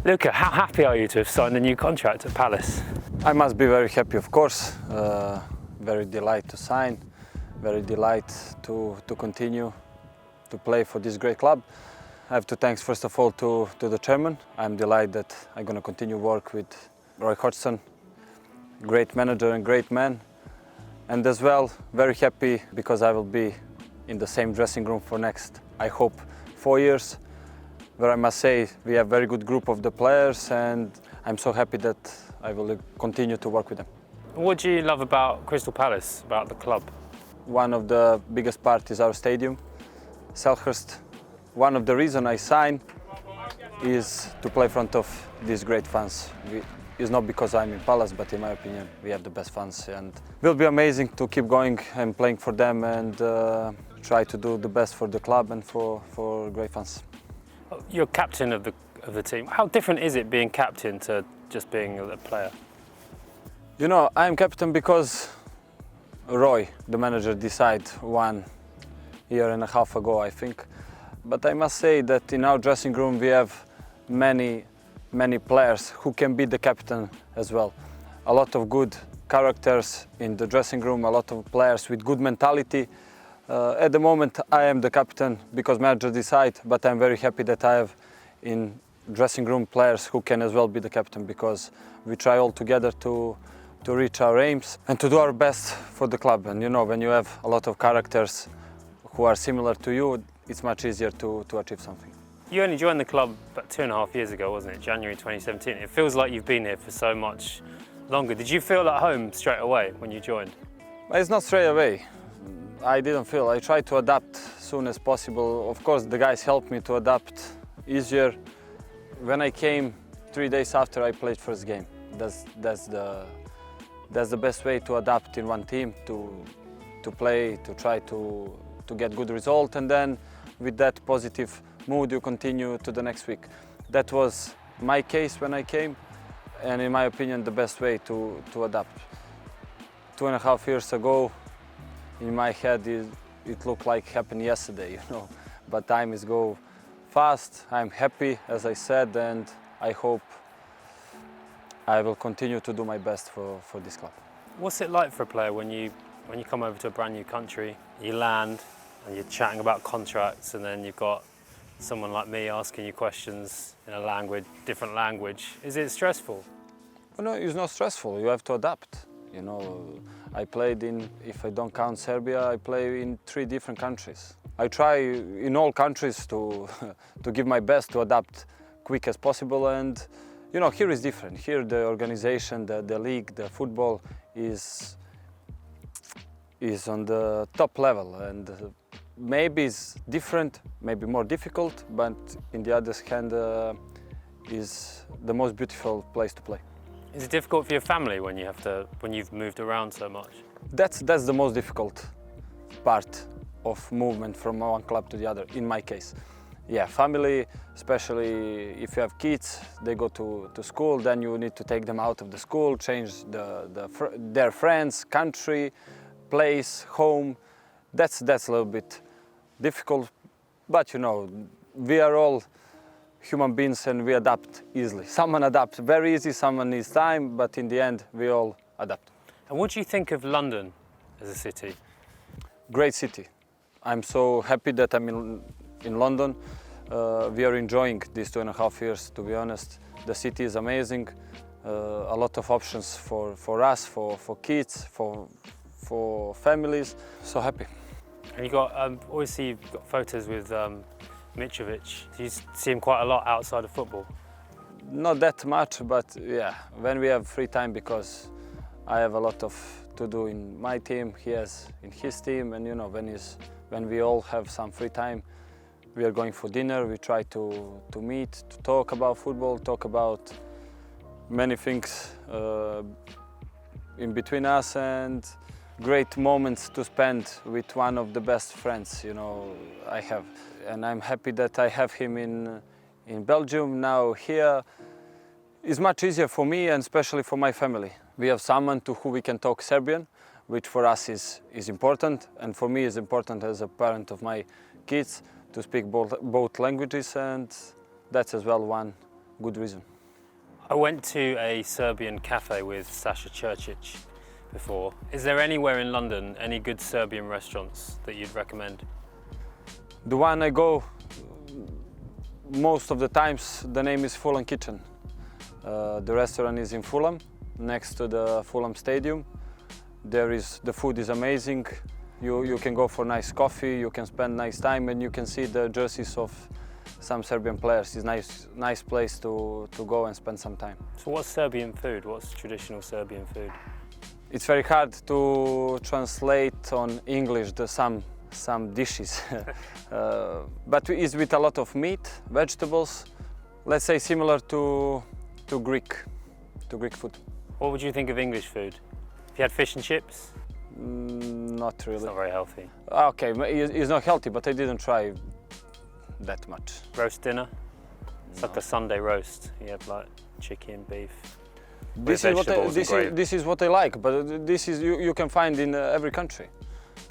Luka, how happy are you to have signed a new contract at Palace? I must be very happy, of course. Very delighted to sign, very delighted to continue to play for this great club. I have to thank first of all to the chairman. I'm delighted that I'm going to continue work with Roy Hodgson, great manager and great man. And as well, very happy because I will be in the same dressing room for next, I hope, 4 years, where I must say we have a very good group of the players, and I'm so happy that I will continue to work with them. What do you love about Crystal Palace, about the club? One of the biggest parts is our stadium, Selhurst. One of the reasons I signed is to play in front of these great fans. It's not because I'm in Palace, but in my opinion, we have the best fans, and it will be amazing to keep going and playing for them and try to do the best for the club and for great fans. You're captain of the team. How different is it being captain to just being a player? You know, I'm captain because Roy, the manager, decided 1.5 years ago, I think. But I must say that in our dressing room we have many players who can be the captain as well. A lot of good characters in the dressing room, a lot of players with good mentality. At the moment I am the captain because manager decide, but I'm very happy that I have in dressing room players who can as well be the captain, because we try all together to reach our aims and to do our best for the club. And you know, when you have a lot of characters who are similar to you, it's much easier to achieve something. You only joined the club about 2.5 years ago, wasn't it? January 2017. It feels like you've been here for so much longer. Did you feel at home straight away when you joined? It's not straight away. I didn't feel. I tried to adapt as soon as possible. Of course, the guys helped me to adapt easier. When I came 3 days after I played first game, that's the best way to adapt in one team, to play, to try to get good result, and then with that positive mood you continue to the next week. That was my case when I came, and in my opinion the best way to adapt. 2.5 years ago, in my head it looked like it happened yesterday, you know, but time is go fast. I'm happy, as I said, and I hope I will continue to do my best for this club. What's it like for a player when you come over to a brand new country, you land and you're chatting about contracts, and then you've got someone like me asking you questions in a different language? Is it stressful? No, it's not stressful. You have to adapt. You know, I played in, if I don't count Serbia, I play in 3 different countries. I try in all countries to give my best to adapt quick as possible, and you know, here is different. Here the organization, the league, the football is on the top level, and maybe it's different, maybe more difficult, but in the other hand is the most beautiful place to play. Is it difficult for your family when you've moved around so much? That's the most difficult part of movement from one club to the other, in my case. Yeah, family, especially if you have kids, they go to school, then you need to take them out of the school, change their friends, country, place, home. That's a little bit difficult, but you know, we are all human beings and we adapt easily. Someone adapts very easy, someone needs time, but in the end we all adapt. And what do you think of London as a city? Great city. I'm so happy that I'm in London. We are enjoying these 2.5 years, to be honest. The city is amazing. A lot of options for us, for kids, for families. So happy. And you got obviously you've got photos with Mitrovic. Do you see him quite a lot outside of football? Not that much, but yeah, when we have free time, because I have a lot to do in my team, he has in his team, and you know, when we all have some free time, we are going for dinner. We try to meet, to talk about football, talk about many things in between us, and great moments to spend with one of the best friends, you know, I have. And I'm happy that I have him in Belgium. Now here is much easier for me, and especially for my family. We have someone to who we can talk Serbian, which for us is important, and for me is important as a parent of my kids to speak both languages, and that's as well one good reason. I went to a Serbian cafe with Sasha Čurčić before. Is there anywhere in London, any good Serbian restaurants that you'd recommend? The one I go most of the times, the name is Fulham Kitchen. The restaurant is in Fulham, next to the Fulham Stadium. The food is amazing. You can go for nice coffee, you can spend nice time, and you can see the jerseys of some Serbian players. It's nice place to go and spend some time. So what's Serbian food? What's traditional Serbian food? It's very hard to translate on English some dishes, but it's with a lot of meat, vegetables. Let's say similar to Greek food. What would you think of English food? If you had fish and chips? Not really. It's not very healthy. Okay, it's not healthy, but I didn't try that much. Roast dinner? It's like a Sunday roast. You have like chicken, beef. This is what I like, but this is you can find in every country.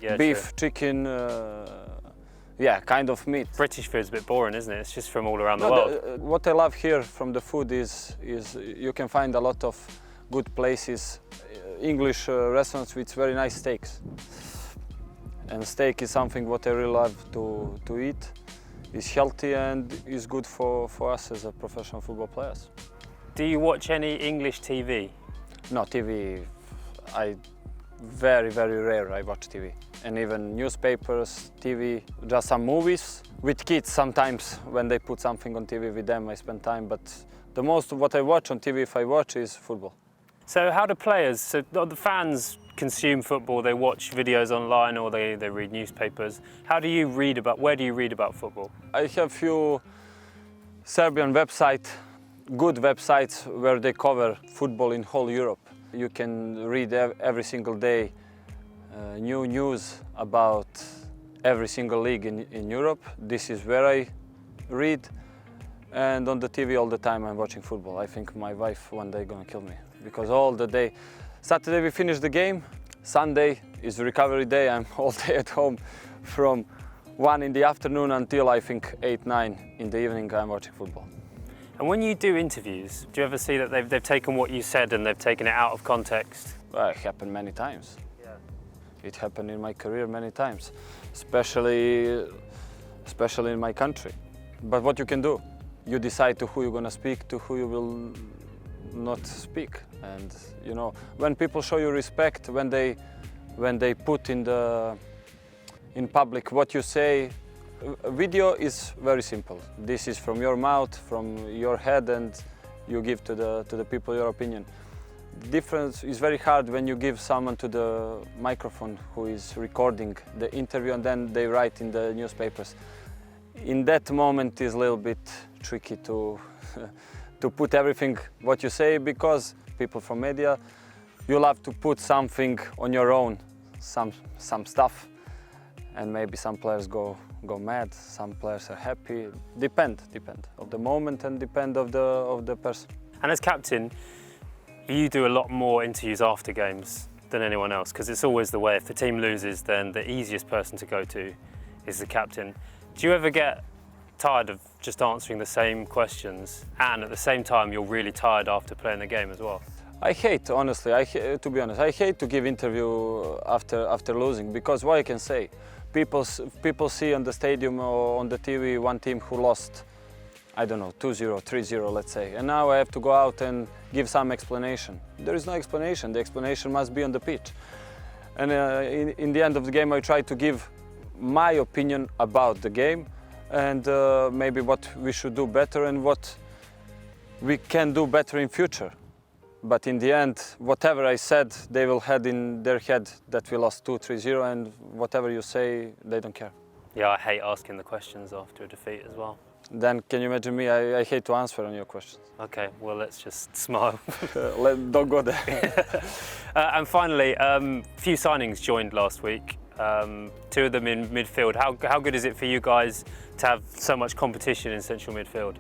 Yeah, beef, true. chicken, yeah, kind of meat. British food's a bit boring, isn't it? It's just from all around the world. What I love here from the food is you can find a lot of good places, English restaurants with very nice steaks. And steak is something what I really love to eat. It's healthy and is good for us as a professional football players. Do you watch any English TV? No, TV, very rare I watch TV. And even newspapers, TV, just some movies. With kids sometimes when they put something on TV with them I spend time, but the most of what I watch on TV, if I watch, is football. So how do players, so the fans consume football, they watch videos online or they read newspapers. Where do you read about football? I have few Serbian good websites where they cover football in whole Europe. You can read every single day new news about every single league in Europe. This is where I read. And on the TV all the time I'm watching football. I think my wife one day gonna kill me because all the day. Saturday we finish the game, Sunday is recovery day. I'm all day at home from 1 in the afternoon until I think 8, 9 in the evening I'm watching football. And when you do interviews, do you ever see that they've taken what you said and they've taken it out of context? Well, it happened many times. Yeah. It happened in my career many times, especially in my country. But what you can do? You decide to who you're gonna speak, to who you will not speak. And you know, when people show you respect, when they put in public what you say, video is very simple. This is from your mouth, from your head, and you give to the people your opinion. Difference is very hard when you give someone to the microphone who is recording the interview and then they write in the newspapers. In that moment is a little bit tricky to put everything what you say, because people from media, you'll have to put something on your own, some stuff, and maybe some players go mad, some players are happy. Depend of the moment and depend of the person. And as captain, you do a lot more interviews after games than anyone else, because it's always the way, if the team loses, then the easiest person to go to is the captain. Do you ever get tired of just answering the same questions, and at the same time you're really tired after playing the game as well? I hate, honestly, to be honest, I hate to give interview after losing, because what I can say, people see on the stadium or on the TV one team who lost, I don't know, 2-0, 3-0, let's say, and now I have to go out and give some explanation. There is no explanation. The explanation must be on the pitch. And in the end of the game, I try to give my opinion about the game and maybe what we should do better and what we can do better in future. But in the end, whatever I said, they will have in their head that we lost 2-3-0, and whatever you say, they don't care. Yeah, I hate asking the questions after a defeat as well. Then can you imagine me? I hate to answer on your questions. Okay, well, let's just smile. Don't go there. And finally, few signings joined last week. 2 of them in midfield. How good is it for you guys to have so much competition in central midfield?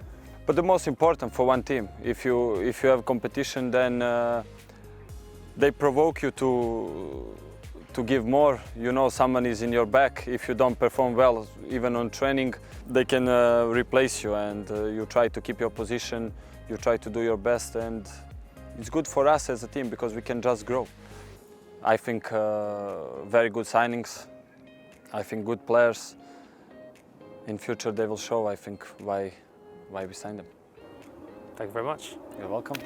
But the most important for one team, if you have competition, then they provoke you to give more. You know, someone is in your back. If you don't perform well, even on training, they can replace you, and you try to keep your position. you try to do your best, and it's good for us as a team because we can just grow. I think very good signings, I think good players. In future they will show, I think, why we signed them. Thank you very much. You're welcome.